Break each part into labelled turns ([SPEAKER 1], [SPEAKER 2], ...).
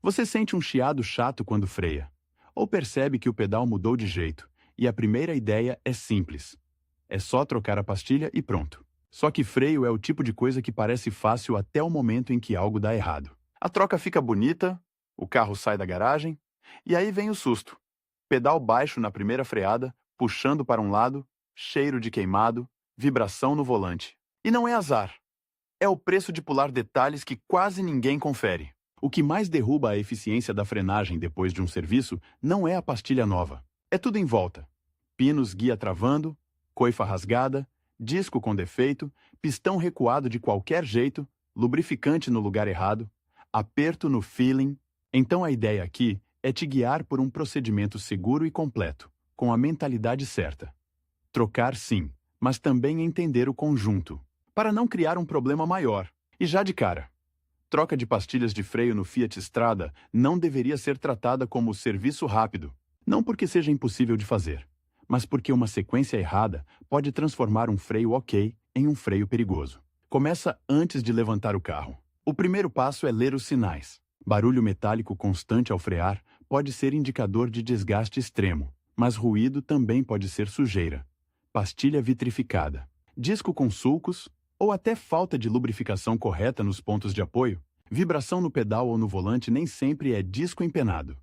[SPEAKER 1] Você sente um chiado chato quando freia, ou percebe que o pedal mudou de jeito, e a primeira ideia é simples. É só trocar a pastilha e pronto. Só que freio é o tipo de coisa que parece fácil até o momento em que algo dá errado. A troca fica bonita, o carro sai da garagem, e aí vem o susto. Pedal baixo na primeira freada, puxando para um lado, cheiro de queimado, vibração no volante. E não é azar. É o preço de pular detalhes que quase ninguém confere. O que mais derruba a eficiência da frenagem depois de um serviço não é a pastilha nova. É tudo em volta. Pinos guia travando, coifa rasgada, disco com defeito, pistão recuado de qualquer jeito, lubrificante no lugar errado, aperto no feeling. Então a ideia aqui é te guiar por um procedimento seguro e completo, com a mentalidade certa. Trocar sim, mas também entender o conjunto, para não criar um problema maior. E já de cara, troca de pastilhas de freio no Fiat Strada não deveria ser tratada como serviço rápido, não porque seja impossível de fazer, mas porque uma sequência errada pode transformar um freio ok em um freio perigoso. Começa antes de levantar o carro. O primeiro passo é ler os sinais. Barulho metálico constante ao frear pode ser indicador de desgaste extremo, mas ruído também pode ser sujeira, pastilha vitrificada, disco com sulcos ou até falta de lubrificação correta nos pontos de apoio. Vibração no pedal ou no volante nem sempre é disco empenado.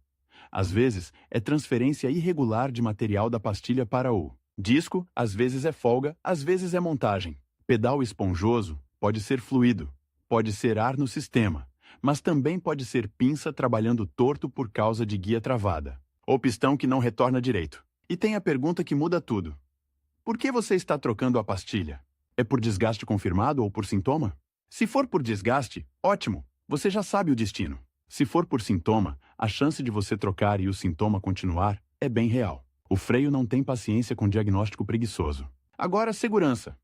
[SPEAKER 1] Às vezes, é transferência irregular de material da pastilha para o disco, às vezes é folga, às vezes é montagem. Pedal esponjoso pode ser fluido, pode ser ar no sistema, mas também pode ser pinça trabalhando torto por causa de guia travada, ou pistão que não retorna direito. E tem a pergunta que muda tudo. Por que você está trocando a pastilha? É por desgaste confirmado ou por sintoma? Se for por desgaste, ótimo, você já sabe o destino. Se for por sintoma, a chance de você trocar e o sintoma continuar é bem real. O freio não tem paciência com diagnóstico preguiçoso. Agora, segurança.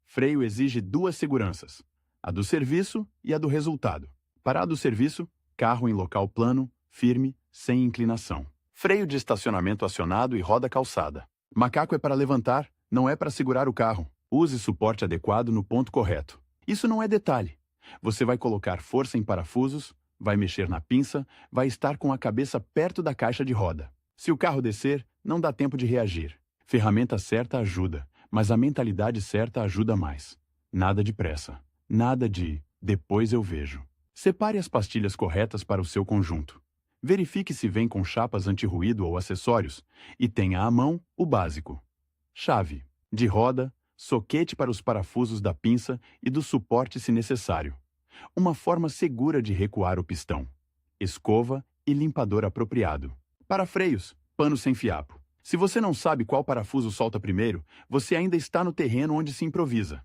[SPEAKER 1] Freio exige duas seguranças, a do serviço e a do resultado. Para a do serviço, carro em local plano, firme, sem inclinação. Freio de estacionamento acionado e roda calçada. Macaco é para levantar, não é para segurar o carro. Use suporte adequado no ponto correto. Isso não é detalhe. Você vai colocar força em parafusos, vai mexer na pinça, vai estar com a cabeça perto da caixa de roda. Se o carro descer, não dá tempo de reagir. Ferramenta certa ajuda, mas a mentalidade certa ajuda mais. Nada de pressa. Nada de depois eu vejo. Separe as pastilhas corretas para o seu conjunto. Verifique se vem com chapas anti-ruído ou acessórios e tenha à mão o básico. Chave de roda, soquete para os parafusos da pinça e do suporte se necessário. Uma forma segura de recuar o pistão. Escova e limpador apropriado. Para freios, pano sem fiapo. Se você não sabe qual parafuso solta primeiro, você ainda está no terreno onde se improvisa.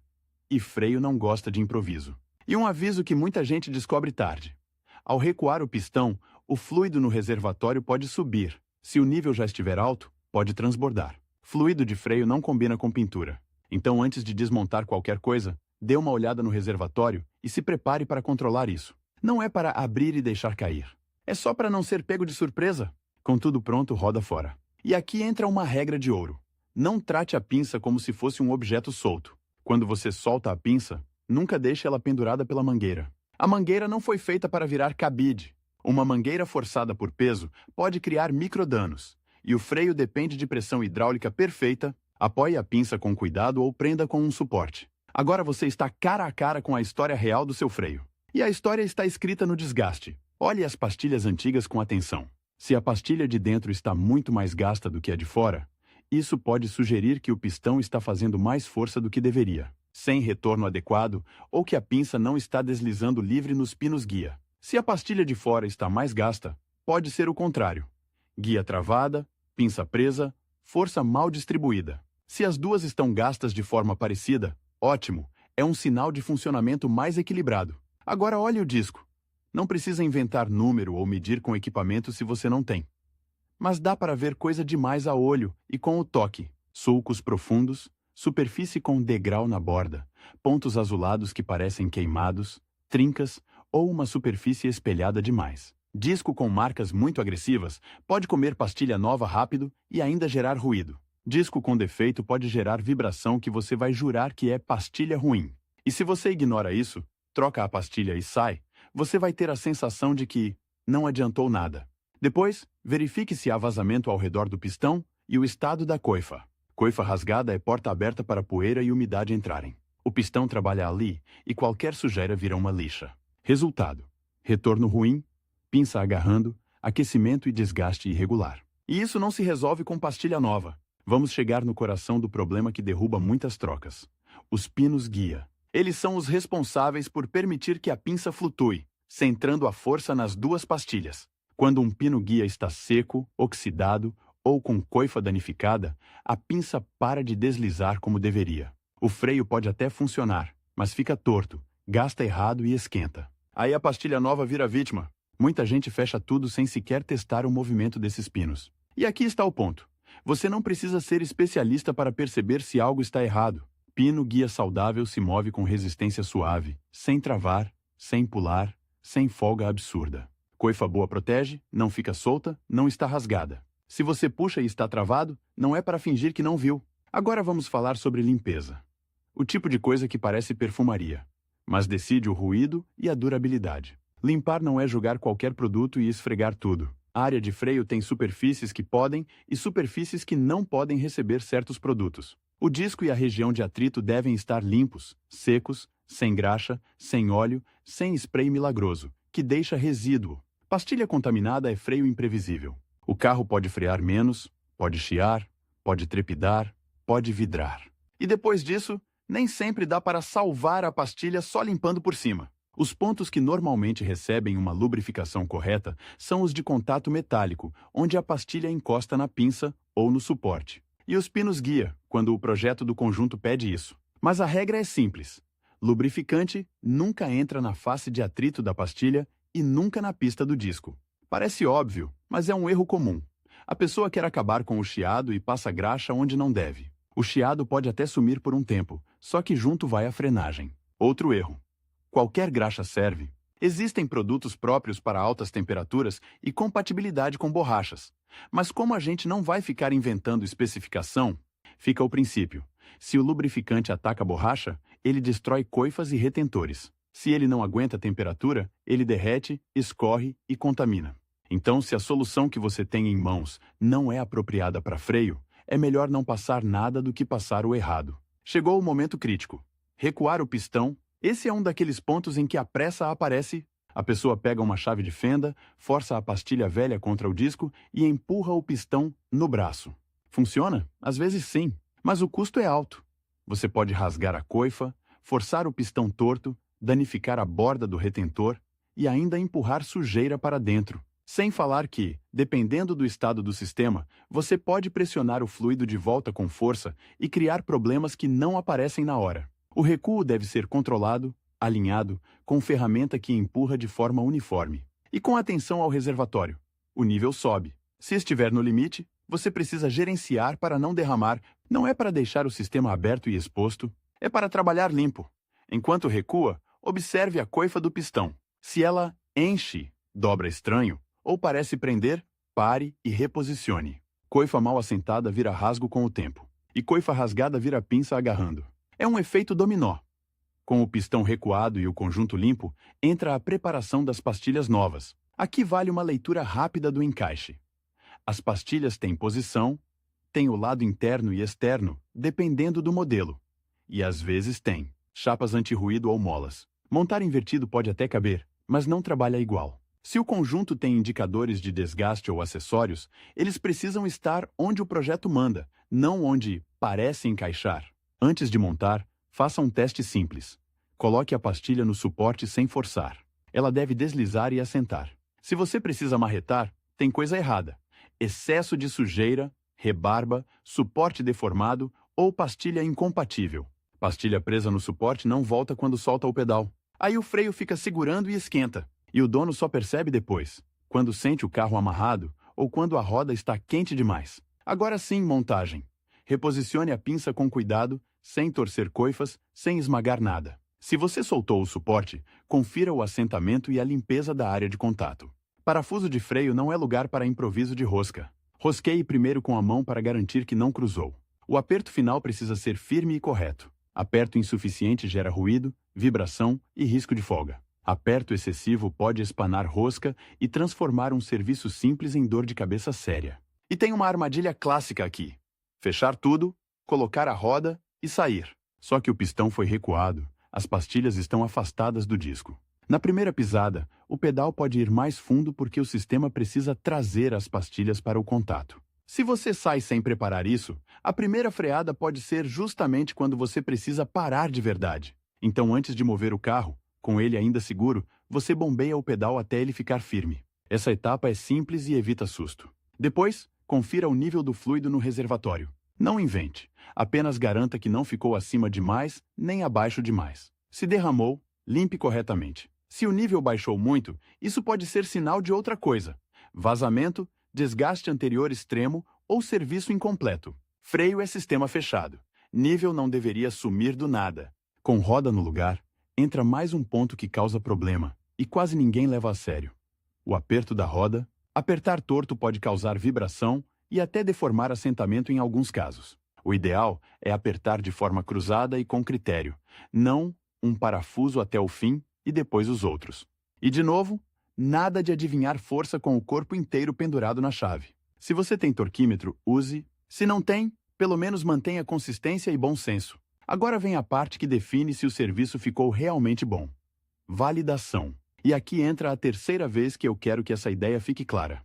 [SPEAKER 1] E freio não gosta de improviso. E um aviso que muita gente descobre tarde. Ao recuar o pistão, o fluido no reservatório pode subir. Se o nível já estiver alto, pode transbordar. Fluido de freio não combina com pintura. Então, antes de desmontar qualquer coisa, dê uma olhada no reservatório e se prepare para controlar isso. Não é para abrir e deixar cair. É só para não ser pego de surpresa. Com tudo pronto, roda fora. E aqui entra uma regra de ouro. Não trate a pinça como se fosse um objeto solto. Quando você solta a pinça, nunca deixe ela pendurada pela mangueira. A mangueira não foi feita para virar cabide. Uma mangueira forçada por peso pode criar microdanos. E o freio depende de pressão hidráulica perfeita. Apoie a pinça com cuidado ou prenda com um suporte. Agora você está cara a cara com a história real do seu freio. E a história está escrita no desgaste. Olhe as pastilhas antigas com atenção. Se a pastilha de dentro está muito mais gasta do que a de fora, isso pode sugerir que o pistão está fazendo mais força do que deveria, sem retorno adequado, ou que a pinça não está deslizando livre nos pinos guia. Se a pastilha de fora está mais gasta, pode ser o contrário. Guia travada, pinça presa, força mal distribuída. Se as duas estão gastas de forma parecida, ótimo, é um sinal de funcionamento mais equilibrado. Agora olhe o disco. Não precisa inventar número ou medir com equipamento se você não tem. Mas dá para ver coisa demais a olho e com o toque. Sulcos profundos, superfície com degrau na borda, pontos azulados que parecem queimados, trincas ou uma superfície espelhada demais. Disco com marcas muito agressivas pode comer pastilha nova rápido e ainda gerar ruído. Disco com defeito pode gerar vibração que você vai jurar que é pastilha ruim. E se você ignora isso, troca a pastilha e sai, você vai ter a sensação de que não adiantou nada. Depois, verifique se há vazamento ao redor do pistão e o estado da coifa. Coifa rasgada é porta aberta para poeira e umidade entrarem. O pistão trabalha ali e qualquer sujeira vira uma lixa. Resultado: retorno ruim, pinça agarrando, aquecimento e desgaste irregular. E isso não se resolve com pastilha nova. Vamos chegar no coração do problema que derruba muitas trocas. Os pinos guia. Eles são os responsáveis por permitir que a pinça flutue, centrando a força nas duas pastilhas. Quando um pino guia está seco, oxidado ou com coifa danificada, a pinça para de deslizar como deveria. O freio pode até funcionar, mas fica torto, gasta errado e esquenta. Aí a pastilha nova vira vítima. Muita gente fecha tudo sem sequer testar o movimento desses pinos. E aqui está o ponto. Você não precisa ser especialista para perceber se algo está errado. Pino guia saudável se move com resistência suave, sem travar, sem pular, sem folga absurda. Coifa boa protege, não fica solta, não está rasgada. Se você puxa e está travado, não é para fingir que não viu. Agora vamos falar sobre limpeza. O tipo de coisa que parece perfumaria, mas decide o ruído e a durabilidade. Limpar não é jogar qualquer produto e esfregar tudo. A área de freio tem superfícies que podem e superfícies que não podem receber certos produtos. O disco e a região de atrito devem estar limpos, secos, sem graxa, sem óleo, sem spray milagroso, que deixa resíduo. Pastilha contaminada é freio imprevisível. O carro pode frear menos, pode chiar, pode trepidar, pode vidrar. E depois disso, nem sempre dá para salvar a pastilha só limpando por cima. Os pontos que normalmente recebem uma lubrificação correta são os de contato metálico, onde a pastilha encosta na pinça ou no suporte. E os pinos guia, quando o projeto do conjunto pede isso. Mas a regra é simples. Lubrificante nunca entra na face de atrito da pastilha e nunca na pista do disco. Parece óbvio, mas é um erro comum. A pessoa quer acabar com o chiado e passa graxa onde não deve. O chiado pode até sumir por um tempo, só que junto vai a frenagem. Outro erro. Qualquer graxa serve. Existem produtos próprios para altas temperaturas e compatibilidade com borrachas. Mas como a gente não vai ficar inventando especificação, fica o princípio. Se o lubrificante ataca a borracha, ele destrói coifas e retentores. Se ele não aguenta a temperatura, ele derrete, escorre e contamina. Então, se a solução que você tem em mãos não é apropriada para freio, é melhor não passar nada do que passar o errado. Chegou o momento crítico. Recuar o pistão. Esse é um daqueles pontos em que a pressa aparece. A pessoa pega uma chave de fenda, força a pastilha velha contra o disco e empurra o pistão no braço. Funciona? Às vezes sim, mas o custo é alto. Você pode rasgar a coifa, forçar o pistão torto, danificar a borda do retentor e ainda empurrar sujeira para dentro. Sem falar que, dependendo do estado do sistema, você pode pressionar o fluido de volta com força e criar problemas que não aparecem na hora. O recuo deve ser controlado, alinhado, com ferramenta que empurra de forma uniforme. E com atenção ao reservatório. O nível sobe. Se estiver no limite, você precisa gerenciar para não derramar. Não é para deixar o sistema aberto e exposto, é para trabalhar limpo. Enquanto recua, observe a coifa do pistão. Se ela enche, dobra estranho, ou parece prender, pare e reposicione. Coifa mal assentada vira rasgo com o tempo. E coifa rasgada vira pinça agarrando. É um efeito dominó. Com o pistão recuado e o conjunto limpo, entra a preparação das pastilhas novas. Aqui vale uma leitura rápida do encaixe. As pastilhas têm posição, têm o lado interno e externo, dependendo do modelo. E às vezes tem chapas anti-ruído ou molas. Montar invertido pode até caber, mas não trabalha igual. Se o conjunto tem indicadores de desgaste ou acessórios, eles precisam estar onde o projeto manda, não onde parece encaixar. Antes de montar, faça um teste simples. Coloque a pastilha no suporte sem forçar. Ela deve deslizar e assentar. Se você precisa marretar, tem coisa errada. Excesso de sujeira, rebarba, suporte deformado ou pastilha incompatível. Pastilha presa no suporte não volta quando solta o pedal. Aí o freio fica segurando e esquenta. E o dono só percebe depois, quando sente o carro amarrado ou quando a roda está quente demais. Agora sim, montagem. Reposicione a pinça com cuidado, sem torcer coifas, sem esmagar nada. Se você soltou o suporte, confira o assentamento e a limpeza da área de contato. Parafuso de freio não é lugar para improviso de rosca. Rosqueie primeiro com a mão para garantir que não cruzou. O aperto final precisa ser firme e correto. Aperto insuficiente gera ruído, vibração e risco de folga. Aperto excessivo pode espanar rosca e transformar um serviço simples em dor de cabeça séria. E tem uma armadilha clássica aqui. Fechar tudo, colocar a roda e sair. Só que o pistão foi recuado, as pastilhas estão afastadas do disco. Na primeira pisada, o pedal pode ir mais fundo porque o sistema precisa trazer as pastilhas para o contato. Se você sai sem preparar isso, a primeira freada pode ser justamente quando você precisa parar de verdade. Então, antes de mover o carro, com ele ainda seguro, você bombeia o pedal até ele ficar firme. Essa etapa é simples e evita susto. Depois, confira o nível do fluido no reservatório. Não invente, apenas garanta que não ficou acima demais nem abaixo demais. Se derramou, limpe corretamente. Se o nível baixou muito, isso pode ser sinal de outra coisa: vazamento, desgaste anterior extremo ou serviço incompleto. Freio é sistema fechado. Nível não deveria sumir do nada. Com roda no lugar, entra mais um ponto que causa problema e quase ninguém leva a sério: o aperto da roda. Apertar torto pode causar vibração e até deformar assentamento em alguns casos. O ideal é apertar de forma cruzada e com critério, não um parafuso até o fim e depois os outros. E de novo, nada de adivinhar força com o corpo inteiro pendurado na chave. Se você tem torquímetro, use. Se não tem, pelo menos mantenha consistência e bom senso. Agora vem a parte que define se o serviço ficou realmente bom: validação. E aqui entra a terceira vez que eu quero que essa ideia fique clara.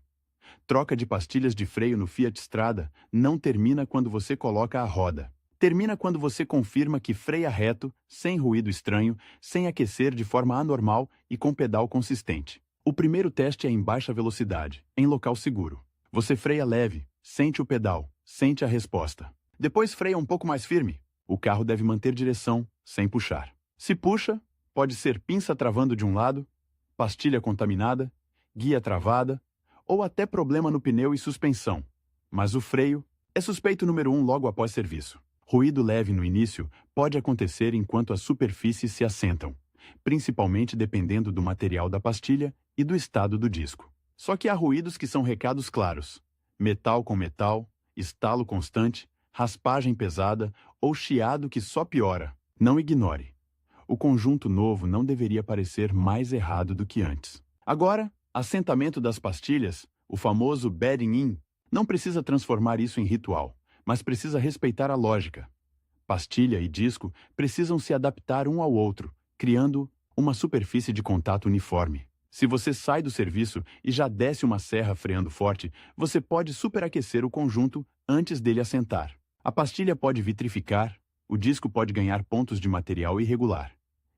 [SPEAKER 1] Troca de pastilhas de freio no Fiat Strada não termina quando você coloca a roda. Termina quando você confirma que freia reto, sem ruído estranho, sem aquecer de forma anormal e com pedal consistente. O primeiro teste é em baixa velocidade, em local seguro. Você freia leve, sente o pedal, sente a resposta. Depois freia um pouco mais firme. O carro deve manter direção, sem puxar. Se puxa, pode ser pinça travando de um lado, pastilha contaminada, guia travada, ou até problema no pneu e suspensão. Mas o freio é suspeito número 1 logo após serviço. Ruído leve no início pode acontecer enquanto as superfícies se assentam, principalmente dependendo do material da pastilha e do estado do disco. Só que há ruídos que são recados claros: metal com metal, estalo constante, raspagem pesada ou chiado que só piora. Não ignore. O conjunto novo não deveria parecer mais errado do que antes. Agora, assentamento das pastilhas, o famoso bedding in, não precisa transformar isso em ritual, mas precisa respeitar a lógica. Pastilha e disco precisam se adaptar um ao outro, criando uma superfície de contato uniforme. Se você sai do serviço e já desce uma serra freando forte, você pode superaquecer o conjunto antes dele assentar. A pastilha pode vitrificar, o disco pode ganhar pontos de material irregular.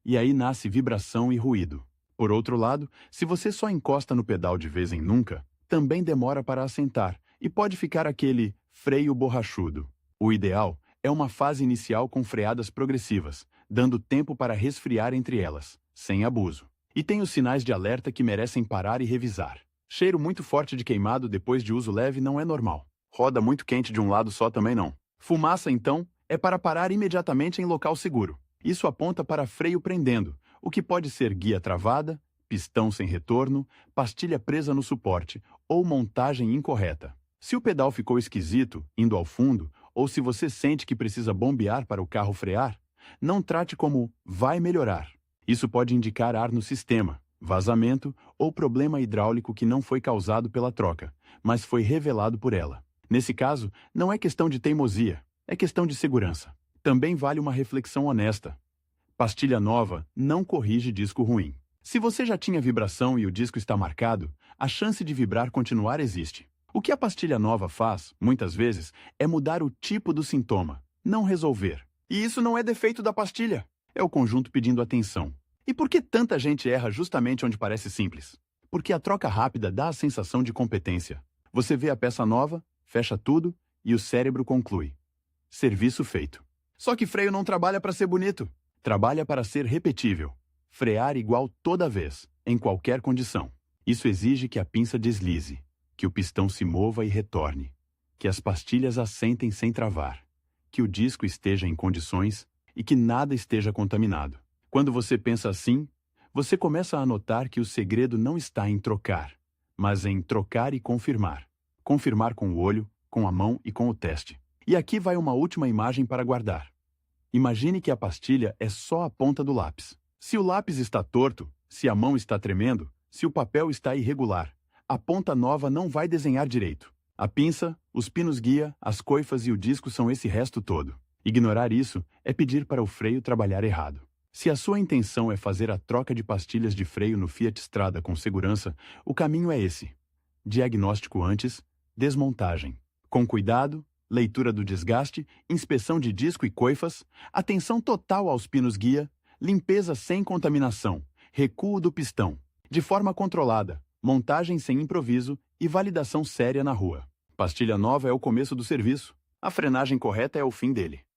[SPEAKER 1] E aí nasce vibração e ruído. Por outro lado, se você só encosta no pedal de vez em nunca, também demora para assentar e pode ficar aquele freio borrachudo. O ideal é uma fase inicial com freadas progressivas, dando tempo para resfriar entre elas, sem abuso. E tem os sinais de alerta que merecem parar e revisar. Cheiro muito forte de queimado depois de uso leve não é normal. Roda muito quente de um lado só também não. Fumaça, então, é para parar imediatamente em local seguro. Isso aponta para freio prendendo, o que pode ser guia travada, pistão sem retorno, pastilha presa no suporte ou montagem incorreta. Se o pedal ficou esquisito, indo ao fundo, ou se você sente que precisa bombear para o carro frear, não trate como vai melhorar. Isso pode indicar ar no sistema, vazamento ou problema hidráulico que não foi causado pela troca, mas foi revelado por ela. Nesse caso, não é questão de teimosia, é questão de segurança. Também vale uma reflexão honesta. Pastilha nova não corrige disco ruim. Se você já tinha vibração e o disco está marcado, a chance de vibrar continuar existe. O que a pastilha nova faz, muitas vezes, é mudar o tipo do sintoma, não resolver. E isso não é defeito da pastilha, é o conjunto pedindo atenção. E por que tanta gente erra justamente onde parece simples? Porque a troca rápida dá a sensação de competência. Você vê a peça nova, fecha tudo e o cérebro conclui: serviço feito. Só que freio não trabalha para ser bonito. Trabalha para ser repetível. Frear igual toda vez, em qualquer condição. Isso exige que a pinça deslize, que o pistão se mova e retorne, que as pastilhas assentem sem travar, que o disco esteja em condições e que nada esteja contaminado. Quando você pensa assim, você começa a notar que o segredo não está em trocar, mas em trocar e confirmar. Confirmar com o olho, com a mão e com o teste. E aqui vai uma última imagem para guardar. Imagine que a pastilha é só a ponta do lápis. Se o lápis está torto, Se a mão está tremendo, se o papel está irregular, a ponta nova não vai desenhar direito. A pinça, os pinos guia, as coifas e o disco são esse resto todo. Ignorar isso é pedir para o freio trabalhar errado. Se a sua intenção é fazer a troca de pastilhas de freio no Fiat Strada com segurança, o caminho é esse: diagnóstico antes, desmontagem. Com cuidado, leitura do desgaste, inspeção de disco e coifas, atenção total aos pinos guia, limpeza sem contaminação, recuo do pistão, de forma controlada, montagem sem improviso e validação séria na rua. Pastilha nova é o começo do serviço. A frenagem correta é o fim dele.